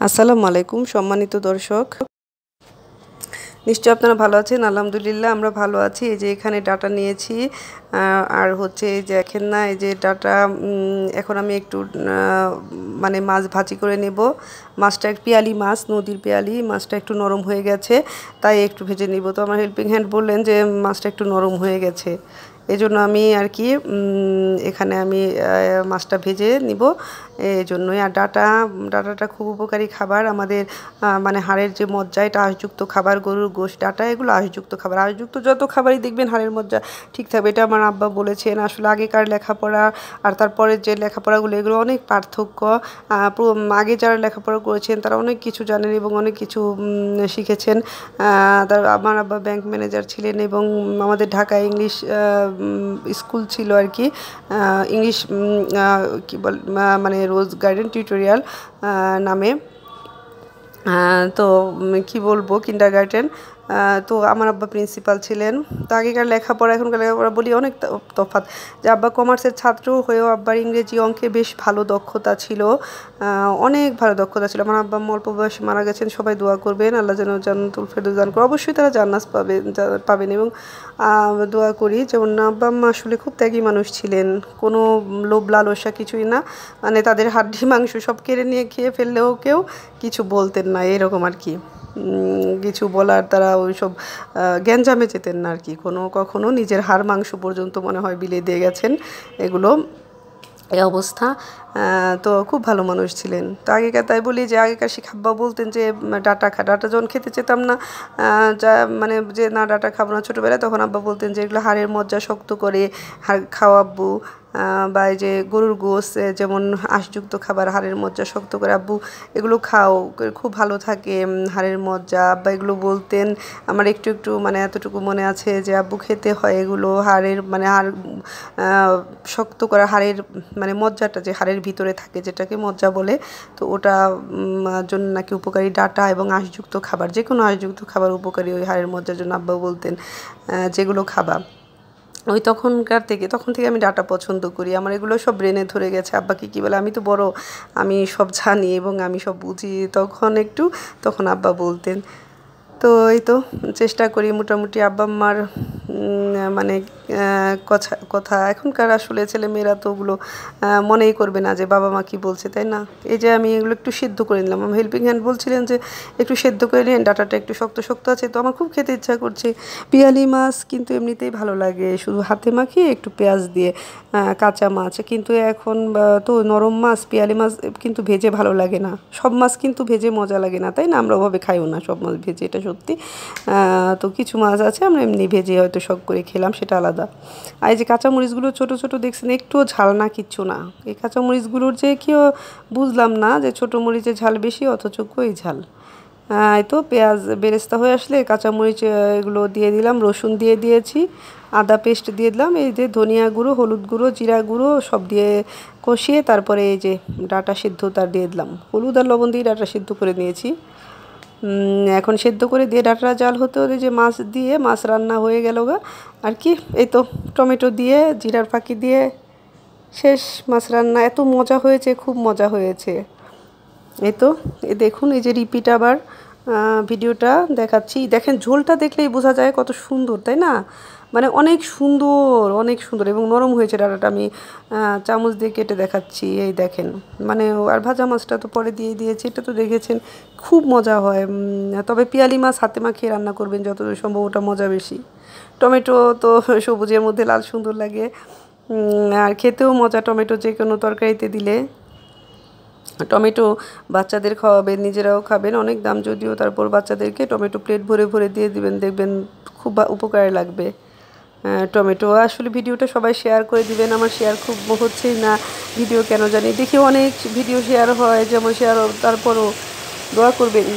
আসসালামু আলাইকুম সম্মানিত দর্শক, নিশ্চয় আপনারা ভালো আছেন। আলহামদুলিল্লাহ আমরা ভালো আছি। এই যে এখানে ডাটা নিয়েছি আর হচ্ছে এই যে দেখেন না, এই যে ডাটা এখন আমি একটু মানে মাছ ভাজি করে নেব। মাছটা এক পেয়ালি মাছ, নদীর পেয়ালি মাছটা একটু নরম হয়ে গেছে, তাই একটু ভেজে নিব। তো আমার হেল্পিং হ্যান্ড বললেন যে মাছটা একটু নরম হয়ে গেছে, এই জন্য আমি আর কি এখানে আমি মাছটা ভেজে নিব এই জন্যই। আর ডাটাটা খুব উপকারী খাবার আমাদের, মানে হাড়ের যে মজ্জা, এটা আঁশযুক্ত খাবার। গরুর গোশত, ডাটা এগুলো আঁশযুক্ত খাবার। আঁশযুক্ত যত খাবারই দেখবেন হাড়ের মজ্জা ঠিক থাকবে, এটা আমার আব্বা বলেছেন। আসলে আগেকার লেখাপড়া আর তারপরের যে লেখাপড়াগুলো, এগুলো অনেক পার্থক্য। আগে যারা লেখাপড়া করেছেন তারা অনেক কিছু জানেন এবং অনেক কিছু শিখেছেন। আমার আব্বা ব্যাংক ম্যানেজার ছিলেন এবং আমাদের ঢাকায় ইংলিশ স্কুল ছিল আর কি, ইংলিশ কী বল মানে রোজ গার্ডেন টিউটোরিয়াল নামে, তো কি বলবো, কিন্ডারগার্টেন। তো আমার আব্বা প্রিন্সিপাল ছিলেন। তো আগেকার লেখাপড়া এখনকার লেখাপড়া বলি অনেক তফাৎ। যে আব্বা কমার্সের ছাত্র হয়েও আব্বার ইংরেজি অঙ্কে বেশ ভালো দক্ষতা ছিল, অনেক ভালো দক্ষতা ছিল। আমার আব্বা অল্প বয়সে মারা গেছেন, সবাই দোয়া করবেন আল্লাহ যেন জান্নাতুল ফেরদৌস দান করে। অবশ্যই তারা জান্নাত পাবেন এবং দোয়া করি। যেমন আব্বা আম্মা আসলে খুব ত্যাগী মানুষ ছিলেন, কোনো লোভ লালসা কিছুই না, মানে তাদের হাড্ডি মাংস সব কেড়ে নিয়ে খেয়ে ফেললেও কেউ কিছু বলতেন না, এরকম আর কি। কিছু বলার তারা ওইসব গ্যাঞ্জামে যেতেন না আর কি, কখনো নিজের হাড় মাংস পর্যন্ত মনে হয় বিলিয়ে দিয়ে গেছেন এগুলো, এই অবস্থা। তো খুব ভালো মানুষ ছিলেন। তো আগেকার, তাই বলি যে আগেকার শিখাব্বা বলতেন যে ডাটা ডাটা যখন খেতে চেতাম না, যা মানে যে না ডাটা খাবো না ছোটোবেলায়, তখন আব্বা বলতেন যে এগুলো হাড়ের মজ্জা শক্ত করে, হাড় খাওয়াব্বু। বা এই যে গরুর গোশত যেমন আঁশযুক্ত খাবার, হাড়ের মজ্জা শক্ত করে, আব্বু এগুলো খাও, খুব ভালো থাকে হাড়ের মজ্জা। আব্বা এগুলো বলতেন, আমার একটু একটু মানে এতটুকু মনে আছে যে আব্বু খেতে হয় এগুলো, হাড়ের মানে হাড় শক্ত করা, হাড়ের মানে মজ্জাটা যে হাড়ের ভিতরে থাকে যেটাকে মজ্জা বলে, তো ওটা জন্য নাকি উপকারী ডাটা এবং আঁশযুক্ত খাবার, যে কোনো আঁশযুক্ত খাবার উপকারী ওই হাড়ের মজ্জার জন্য। আব্বা বলতেন যেগুলো খাবা, তখন থেকে আমি ডাটা পছন্দ করি। আমার এগুলো সব ব্রেনে ধরে গেছে। আব্বাকে কী বলে, আমি তো বড়, আমি সব জানি এবং আমি সব বুঝি, তখন আব্বা বলতেন। তো এই তো চেষ্টা করি মোটামুটি আব্বা আম্মার মানে কথা। এখনকার আসলে ছেলেমেয়েরা তো ওগুলো মনেই করবে না যে বাবা মা কী বলছে, তাই না? এই যে আমি এগুলো একটু সেদ্ধ করে নিলাম। আমার হেল্পিং হ্যান্ড বলছিলেন যে একটু সেদ্ধ করে নিন, ডাটাটা একটু শক্ত শক্ত আছে, তো আমার খুব খেতে ইচ্ছা করছে। পিয়ালি মাছ কিন্তু এমনিতেই ভালো লাগে শুধু হাতে মাখিয়ে একটু পেঁয়াজ দিয়ে, কাঁচা মাছ। কিন্তু এখন তো নরম মাছ, পিয়ালি মাছ কিন্তু ভেজে ভালো লাগে না। সব মাছ কিন্তু ভেজে মজা লাগে না, তাই না? আমরা ওভাবে খাইও না সব মাছ ভেজে, এটা সত্যি। তো কিছু মাছ আছে আমরা এমনি ভেজে হয়তো শখ করে খেলাম, সেটা আলাদা। আর এই যে কাঁচামরিচগুলো ছোটো ছোটো দেখছেন, একটুও ঝাল না, কিচ্ছু না। এই কাঁচামরিচগুলোর যে কেউ বুঝলাম না যে ছোটো মরিচের ঝাল বেশি, অথচ কই ঝাল। এই তো পেঁয়াজ বেরেস্তা হয়ে আসলে কাঁচামরিচ এগুলো দিয়ে দিলাম, রসুন দিয়ে দিয়েছি, আদা পেস্ট দিয়ে দিলাম, এই যে ধনিয়া গুঁড়ো, হলুদ গুঁড়ো, জিরা গুঁড়ো সব দিয়ে কষিয়ে তারপরে এই যে ডাটা সিদ্ধ তার দিয়ে দিলাম। হলুদ আর লবণ দিয়ে ডাটা সিদ্ধ করে নিয়েছি। এখন সেদ্ধ করে দিয়ে ডাটাটা জাল হতে হতে যে মাছ রান্না হয়ে গেল গা আর কি। এই তো টমেটো দিয়ে জিরার ফাঁকি দিয়ে শেষ মাছ রান্না। এত মজা হয়েছে, খুব মজা হয়েছে। এই তো দেখুন, এই যে রিপিট আবার ভিডিওটা দেখাচ্ছি। দেখেন ঝোলটা দেখলেই বোঝা যায় কত সুন্দর, তাই না? মানে অনেক সুন্দর এবং নরম হয়েছে ডাটাটা। আমি চামচ দিয়ে কেটে দেখাচ্ছি, এই দেখেন। মানে আর ভাজা মাছটা তো পরে দিয়ে দিয়েছি, এটা তো দেখেছেন, খুব মজা হয়। তবে পিয়ালি মাছ হাতে মাখিয়ে রান্না করবেন, যতদূর সম্ভব ওটা মজা বেশি। টমেটো তো সবুজের মধ্যে লাল সুন্দর লাগে, আর খেতেও মজা টমেটো যে কোনো তরকারিতে দিলে। টমেটো বাচ্চাদের খাওয়াবেন, নিজেরাও খাবেন, অনেক দাম যদিও, তারপর বাচ্চাদেরকে টমেটো প্লেট ভরে ভরে দিয়ে দিবেন, দেখবেন খুব উপকারে লাগবে। টমেটো আসলে ভিডিওটা সবাই শেয়ার করে দিবেন। আমার শেয়ার খুব হচ্ছেই না, ভিডিও কেন জানি, দেখি অনেক ভিডিও শেয়ার হয়, যেমন শেয়ার, তারপরও দোয়া করবেন।